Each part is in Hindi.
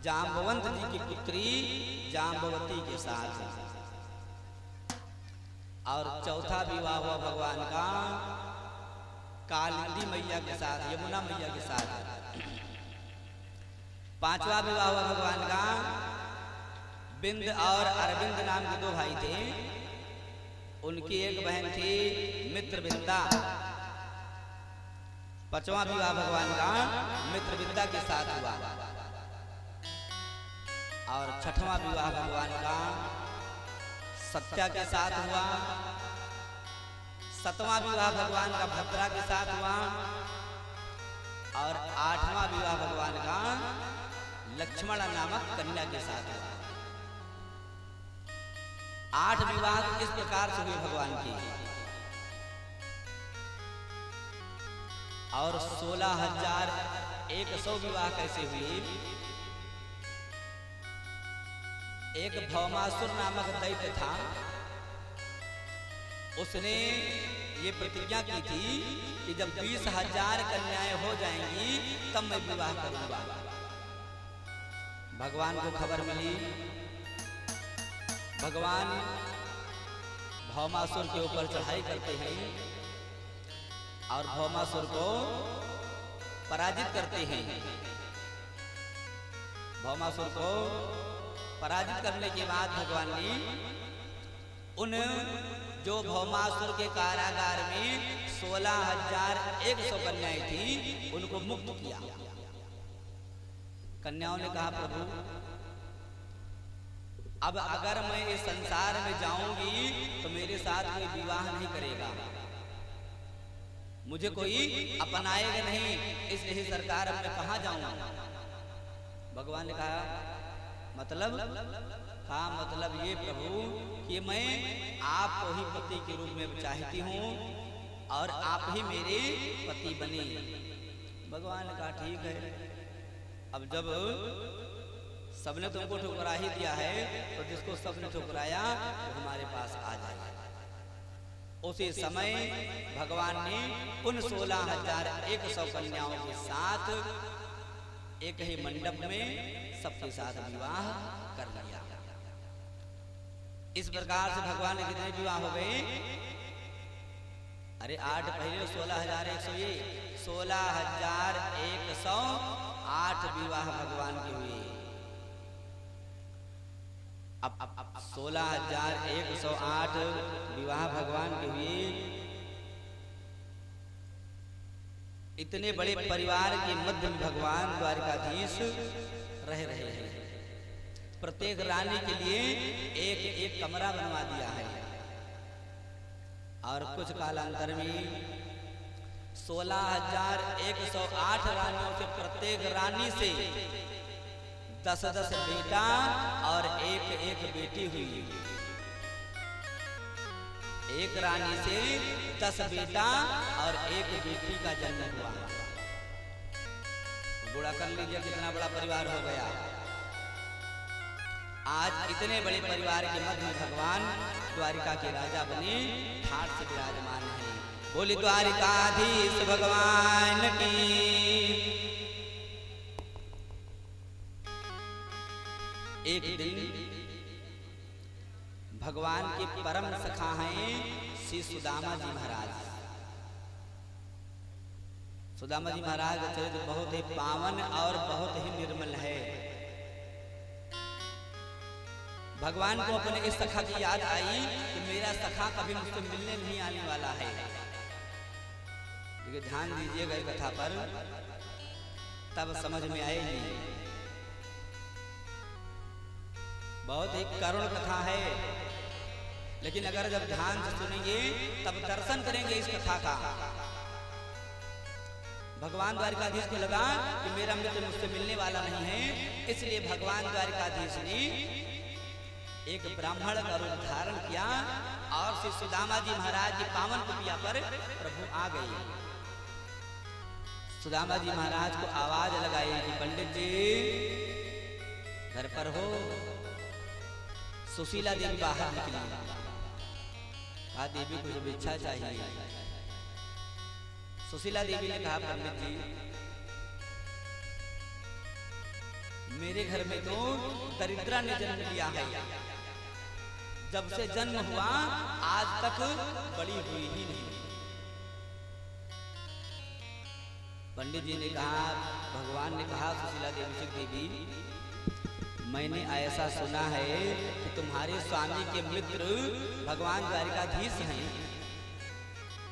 जाम्बवंत जी की पुत्री जाम्बवती के साथ। और चौथा विवाह हुआ भगवान का कालिंदी मैया के साथ, यमुना मैया के साथ। पांचवा विवाह हुआ भगवान का बिंद और अरविंद नाम के दो भाई थे, उनकी एक बहन थी मित्रविद्या। पांचवा विवाह भगवान का मित्रविद्या के साथ हुआ। और छठवां विवाह भगवान का सत्या के साथ हुआ। सातवां विवाह भगवान का भद्रा के साथ हुआ। और आठवां विवाह भगवान का लक्ष्मण नामक कन्या के साथ हुआ। 8 विवाह इस प्रकार से हुए भगवान की। और 16,100 विवाह कैसे हुए? एक भौमासुर नामक दैत्य था, उसने ये प्रतिज्ञा की थी कि जब 20,000 कन्याएं हो जाएंगी तब मैं विवाह करूंगा। भगवान को खबर मिली, भगवान भौमासुर के ऊपर चढ़ाई करते हैं और भौमासुर को पराजित करते हैं। भौमासुर को पराजित करने के बाद भगवान ने उन जो भौमासुर के कारागार में 16,100 कन्याएं थी उनको मुक्त किया। कन्याओं ने कहा, प्रभु अब अगर मैं इस संसार में जाऊंगी तो मेरे साथ कोई विवाह नहीं करेगा, मुझे कोई अपनाएगा नहीं, इसलिए सरकार अब मैं कहाँ जाऊंगा? भगवान ने कहा, मतलब? कहा मतलब ये प्रभु कि मैं आपको ही पति के रूप में चाहती हूँ और आप ही मेरे पति बने। भगवान ने कहा ठीक है, अब जब सबने तुमको ठुकरा ही दिया है तो जिसको सबने ठुकराया वो हमारे पास आ जाए। उसी समय भगवान ने उन 16,100 कन्याओं के साथ एक ही मंडप में सबके साथ विवाह कर लिया। इस प्रकार से भगवान के कितने विवाह हो गए? अरे 8 पहले 16,100, ये 16,108 विवाह भगवान के हुए। अब 16,108 विवाह भगवान के हुए। इतने बड़े परिवार के मध्य में भगवान द्वारिकाधीश रह रहे हैं। प्रत्येक रानी के लिए एक एक कमरा बनवा दिया है। और कुछ कालांतर में 16,108 रानियों से प्रत्येक रानी से 10-10 बेटा और एक बेटी हुई। एक रानी से 10 बेटा और एक बेटी का जन्म हुआ। गुणा कर लीजिए कितना बड़ा परिवार हो गया। आज इतने बड़े परिवार के मध्य में भगवान द्वारिका के राजा बने, ठाट से विराजमान है। बोली द्वारिकाधीश भगवान की। एक दिन भगवान के परम सखा हैं श्री सुदामा जी महाराज। सुदामा जी महाराज का चरित्र बहुत ही पावन और बहुत ही निर्मल है। भगवान को अपने इस सखा की याद आई कि मेरा सखा कभी मुझसे मिलने नहीं आने वाला है। देखिए ध्यान दीजिएगा इस कथा पर, तब समझ में आएगी। बहुत ही करुण कथा है, लेकिन अगर जब ध्यान से सुनेंगे तब दर्शन करेंगे इस कथा का। भगवान द्वारिकाधीश को लगा कि मेरा मित्र मुझसे मिलने वाला नहीं है, इसलिए भगवान द्वारिकाधीश ने एक ब्राह्मण का रूप धारण किया और श्री सुदामा जी महाराज की पावन कुटिया पर प्रभु आ गए। सुदामा जी महाराज को आवाज लगाई कि पंडित जी घर पर हो। सुशीला देवी बाहर निकली, कहा देवी कुछ भिक्षा चाहिए। सुशीला देवी ने कहा पंडित जी मेरे घर में तो दरिद्रा ने जन्म लिया है। जब से जन्म हुआ आज तक बड़ी हुई ही नहीं। पंडित जी ने कहा, भगवान ने कहा सुशीला देवी, मैंने ऐसा सुना है कि तुम्हारे स्वामी के मित्र भगवान द्वारिकाधीश हैं,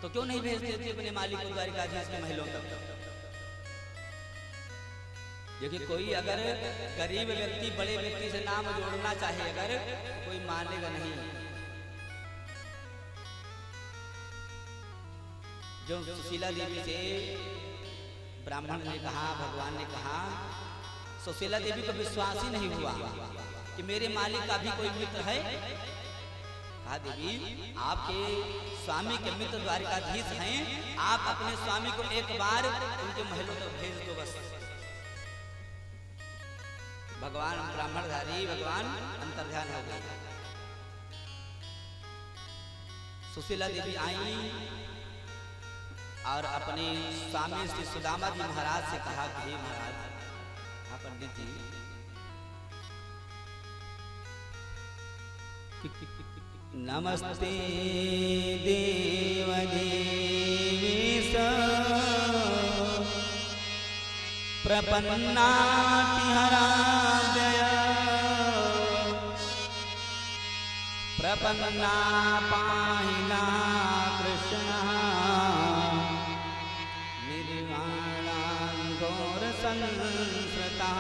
तो क्यों नहीं भेज देते अपने मालिक को द्वारिकाधीश के महलों तक। देखिए, कोई अगर गरीब व्यक्ति बड़े व्यक्ति से नाम जोड़ना चाहे अगर, तो कोई मानेगा नहीं। जो सुशीला देवी से ब्राह्मण ने कहा, भगवान ने कहा, सुशीला देवी को विश्वास ही नहीं हुआ कि मेरे मालिक का भी कोई मित्र है। कहा, देवी आपके स्वामी के मित्र द्वारिकाधीश हैं, आप अपने स्वामी को एक बार उनके महलों तक भेज दो बस। भगवान ब्राह्मणधारी भगवान अंतर्ध्यान हो गए। सुशीला देवी आई और अपने स्वामी श्री सुदामा जी महाराज से कहा कि हे महाराज, हाँ पंडित जी, नमस्ते देव देवेश प्रपन्नातिहरादय प्रपन्ना पाहिना कृष्ण निर्वाणां घोर संस्कृता।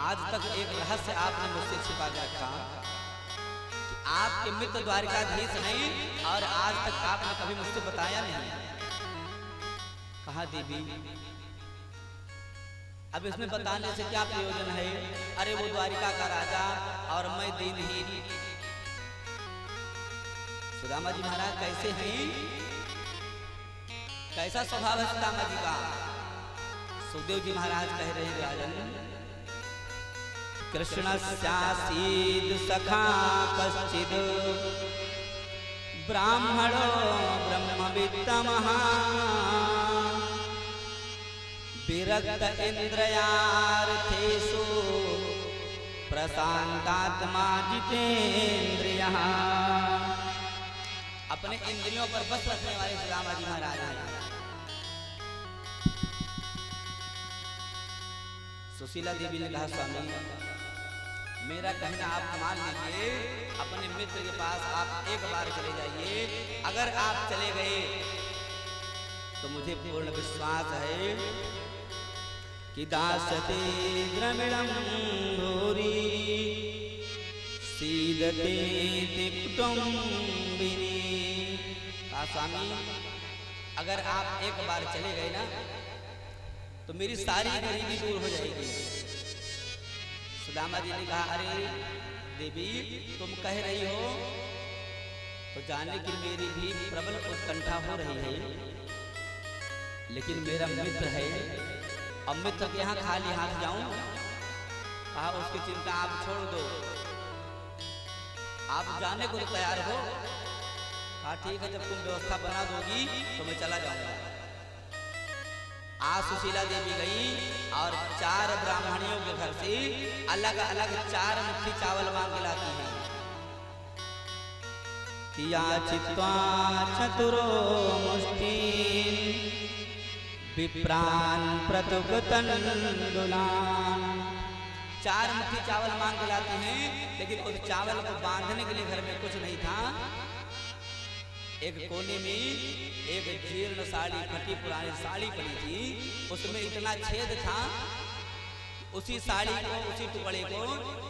आज तक एक रहस्य आपने मुझसे छिपा के रखा कि आपके मित्र द्वारिकाधीश हैं और आज तक आपने कभी मुझसे बताया नहीं। कहा, देवी अब इसमें बताने से क्या प्रयोजन है? अरे वो द्वारिका का राजा और मैं दीनहीन। सुदामा जी महाराज कैसे हैं? कैसा स्वभाव है सुदामा जी का? सुखदेव जी महाराज कह रहे हैं, राजन कृष्णस्यासीद सखा कश्चिद ब्राह्मणो ब्रह्मवित्तमः विरक्त इंद्रियार्थेषु प्रशांतात्मा जितेन्द्रियः। अपने इंद्रियों पर बस रखने वाले सुदामा जी महाराज हैं। सुशीला देवी ने कहा, स्वामी मेरा कहना आप मान लीजिए, अपने मित्र के पास आप एक बार चले जाइए। अगर आप चले गए तो मुझे पूर्ण विश्वास है कि दास्यते द्रविणं घोरी सीदते कुटुम्बिनी। स्वामी अगर आप एक बार चले गए ना तो मेरी सारी गरीबी दूर हो जाएगी। सुदामा जी ने कहा, अरे देवी तुम कह रही हो तो जाने की मेरी भी प्रबल उत्कंठा हो रही है, लेकिन मेरा मित्र है और मित्र के यहाँ खाली हाथ जाऊं? कहा, उसकी चिंता आप छोड़ दो, आप जाने को तो तैयार हो? कहा, ठीक है, जब तुम व्यवस्था बना दोगी तो मैं चला जाऊंगा। आज सुशीला देवी गई और 4 ब्राह्मणियों के घर से अलग अलग 4 मुट्ठी चावल मांग के लाती हैं। किया चित्वा चतुरो मुष्टि विप्रान प्रतुगतंदुलान। 4 मुट्ठी चावल मांग के लाती हैं, लेकिन उस चावल को बांधने के लिए घर में कुछ नहीं था। एक कोने में एक जीर्ण साड़ी, फटी पुरानी साड़ी पड़ी थी, उसमें इतना छेद था, उसी साड़ी को, उसी टुकड़े को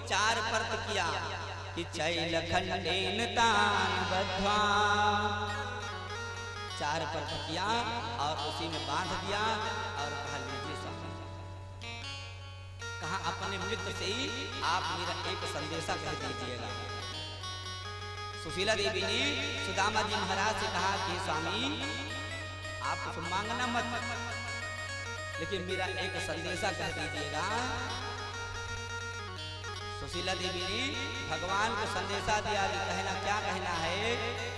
4 परत किया कि चैल खंडेन तान बद्ध्वा। 4 परत किया और उसी में बांध दिया और कहा, लीजिए स्वामी। कहा, अपने मित्र से ही आप मेरा एक संदेशा कह दीजिएगा। सुशीला देवी ने सुदामा जी महाराज से कहा कि स्वामी आप कुछ मांगना मत, लेकिन मेरा एक संदेशा कह दीजिएगा। सुशीला देवी ने भगवान को संदेशा दिया कि कहना क्या कहना है?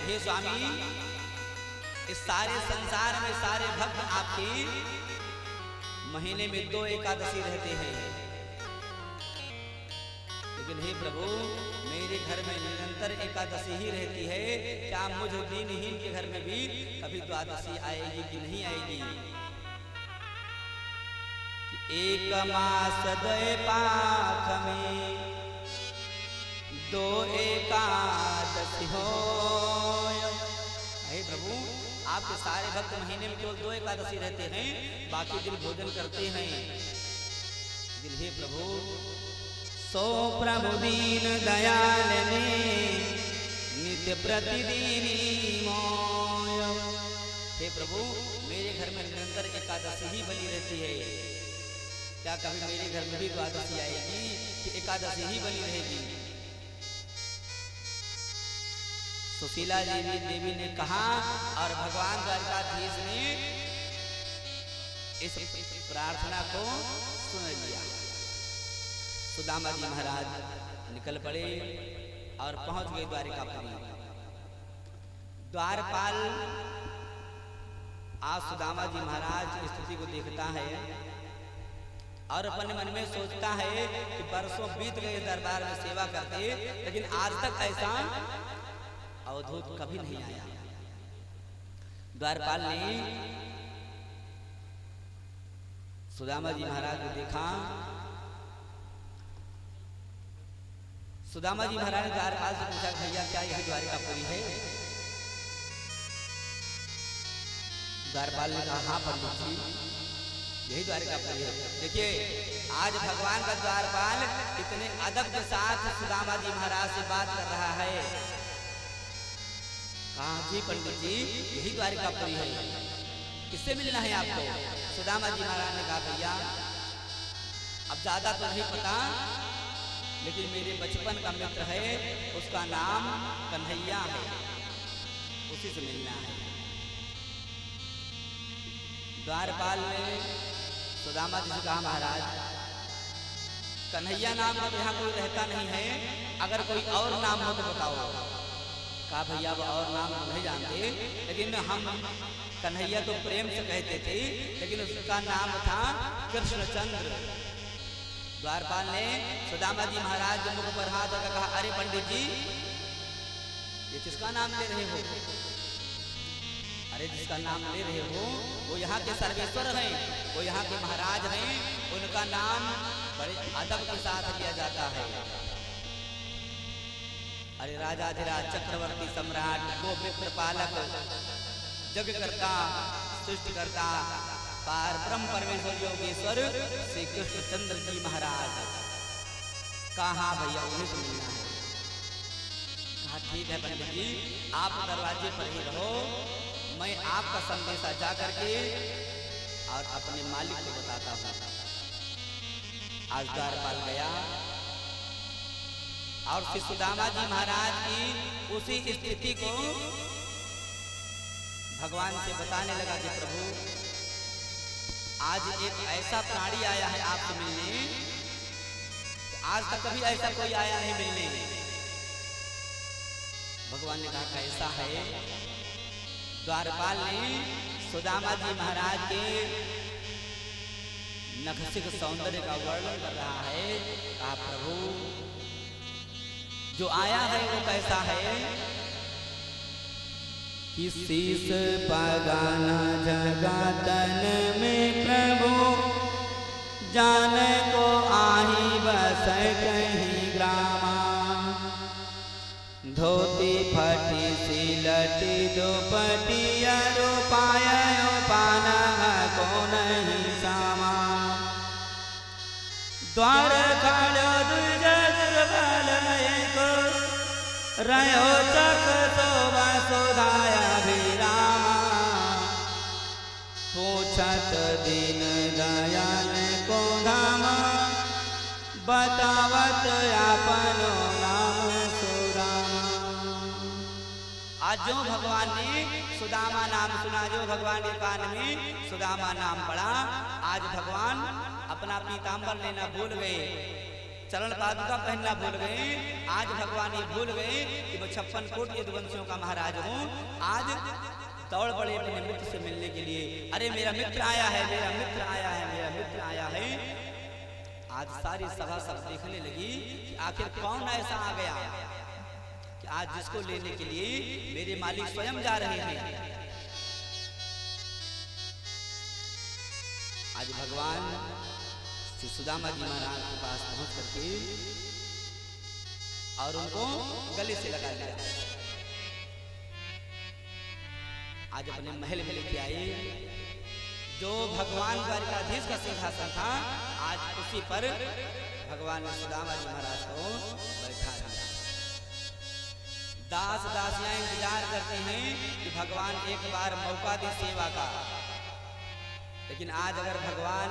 हे स्वामी, इस सारे संसार में सारे भक्त आपकी महीने में 2 एकादशी रहते हैं, लेकिन हे प्रभु मेरे घर में निरंतर एकादशी ही रहती है, क्या मुझ दीनहीन के घर में भी कभी द्वादशी आएगी कि नहीं आएगी? कि एक मास 2 पाख में 2 एकादशी हो। हे प्रभु आपके सारे भक्त महीने में केवल 2 एकादशी रहते हैं, बाकी दिन भोजन करते हैं। लेकिन हे प्रभु सो प्रभु दीन दयाल ने नित्य प्रतिदिन मोय। हे प्रभु मेरे घर में निरंतर एकादशी ही बनी रहती है, क्या कभी मेरे घर में भी द्वादशी आएगी कि एकादशी ही बनी रहेगी? सुशीला देवी ने कहा और भगवान द्वारकाधीश ने इस प्रार्थना को सुन लिया। सुदामा जी महाराज निकल पड़े और पहुंच गए द्वारिकापुरी। द्वारपाल आज सुदामा जी महाराज की स्थिति को देखता है और अपने मन में सोचता है कि बरसों बीत गए दरबार में सेवा करते, लेकिन आज तक ऐसा अवधूत कभी नहीं आया। द्वारपाल ने सुदामा जी महाराज को देखा। सुदामा जी महाराज ने द्वारपाल से पूछा, भैया क्या यही द्वारिकापुरी है? द्वारपाल ने कहा, हाँ पंडित जी यही द्वारिकापुरी है। देखिए आज भगवान का द्वारपाल इतने अदब के साथ सुदामा जी महाराज से बात कर रहा है। कहा, जी पंडित जी यही द्वारिकापुरी है, किससे मिलना है आपको? सुदामा जी महाराज ने कहा, भैया अब ज्यादा तो नहीं पता, लेकिन मेरे बचपन का मित्र है, उसका नाम कन्हैया है, उसी से मिलना है। द्वारपाल ने सुदामा जी से कहा, महाराज कन्हैया नाम तो यहाँ कोई रहता नहीं है, अगर कोई और नाम हो तो बताओ। कहा, भैया अब और नाम तो नहीं जानते, लेकिन हम कन्हैया तो प्रेम से कहते थे, लेकिन उसका नाम था कृष्णचंद्र। द्वारपाल ने सुदामा जी महाराज के मुख पर हाथ रखकर कहा, अरे पंडित जी ये किसका नाम ले रहे हो? अरे जिसका नाम ले रहे हो वो यहाँ के सर्वेश्वर हैं, वो यहाँ के महाराज हैं, उनका नाम बड़े अदब के साथ लिया जाता है। अरे राजाधिराज चक्रवर्ती सम्राट गोविंद पालक जगकर्ता सृष्टिकर्ता पार ब्रह्म परमेश्वर योगेश्वर श्री कृष्णचंद्र जी महाराज। कहा, भैया उन्हें से मिलना है। कहा, ठीक है पंडित जी आप दरवाजे पर ही रहो, मैं आपका संदेशा जा करके और अपने मालिक को बताता हूँ। आज द्वारपाल गया और श्री सुदामा जी महाराज की उसी स्थिति को भगवान से बताने लगा कि प्रभु आज एक ऐसा प्राणी आया है आपसे मिलने, आज तक कभी ऐसा कोई आया नहीं मिलने। भगवान ने कहा, कैसा है? द्वारपाल ने सुदामा जी महाराज के नखसिक सौंदर्य का वर्णन कर रहा है। कहा, प्रभु जो आया है वो कैसा है? कि शीस पगाना जगतन में प्रभु जान को आही बस कहीं ग्रामा, धोती फटी सिलटी दुपटी रूपाय पान को नहीं सामा, द्वार खड़ो रहो चक शोभा सुधाया विरामा, पूछत दीन दयाल को धामा, बतावत आपनो नाम सुदामा। आज जो भगवान ने सुदामा नाम सुना, जो भगवान के कान में सुदामा नाम पड़ा, आज भगवान अपना पीताम्बर लेना भूल गए, चरण पादुका पहनना भूल गए। आज भगवान ये भूल गए कि मैं 56 कोटि यदुवंशियों का महाराज हूँ। आज दौड़ पड़े अपने मित्र से मिलने के लिए। अरे मेरा मित्र आया है, मेरा मित्र आया है, मेरा मित्र आया है। आज सारी सभा सब देखने लगी कि आखिर कौन ऐसा आ गया कि आज जिसको लेने के लिए मेरे मालिक स्वयं जा रहे हैं। आज भगवान श्री सुदामा जी महाराज के पास पहुंच करके और उनको गले से लगा लिया। आज अपने महल में लेके आए। जो भगवान द्वारिकाधीश का सिंहासन था, आज उसी पर भगवान ने सुदामा जी महाराज को बैठा दिया। दास दासियां इंतजार करते हैं कि भगवान एक बार मौका दे सेवा का, लेकिन आज अगर भगवान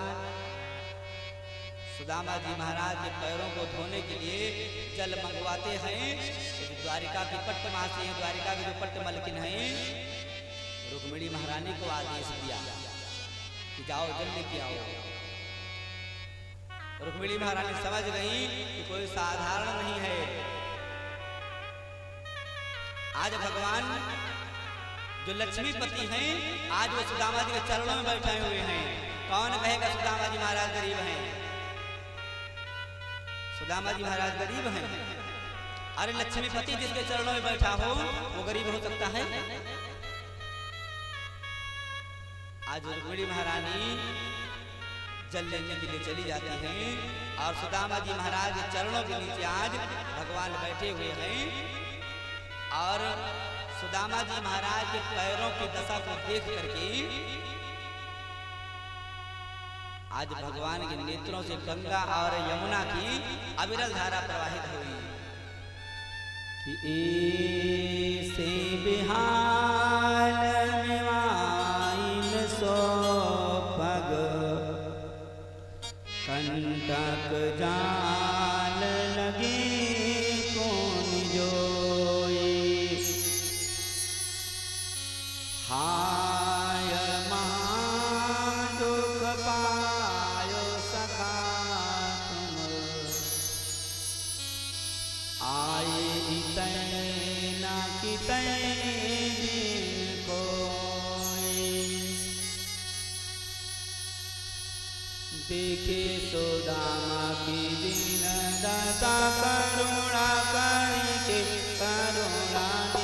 सुदामा जी महाराज के पैरों को धोने के लिए जल मंगवाते हैं, तो द्वारिका की पट्टमासी हैं, द्वारिका की जो पट्ट मलकिन हैं, रुक्मिणी महारानी को आदेश दिया कि जाओ जल लेके आओ। रुक्मिणी महारानी समझ गई कि कोई साधारण नहीं है। आज भगवान जो लक्ष्मीपति हैं, आज वो सुदामा जी के चरणों में बैठे हुए हैं। कौन कहेगा सुदामा जी महाराज गरीब हैं? सुदामा जी महाराज गरीब हैं? अरे लक्ष्मीपति जिसके चरणों में बैठा हो वो गरीब हो सकता है? आज रुक्मिणी महारानी जल लेने के लिए चली जाती हैं और सुदामा जी महाराज के चरणों के नीचे आज भगवान बैठे हुए हैं। और सुदामा जी महाराज के पैरों की दशा को देख करके आज भगवान के नेत्रों से गंगा और यमुना की अविरल धारा प्रवाहित हुई कि ऐसे बिहाल में वाइन सो पग कंटक जाल लगे कौन जोई। हाय महादुख पायो सखा तुम, आए इतना कितने दिन कोई। देखे सुदामा की दीन दशा करुणा कर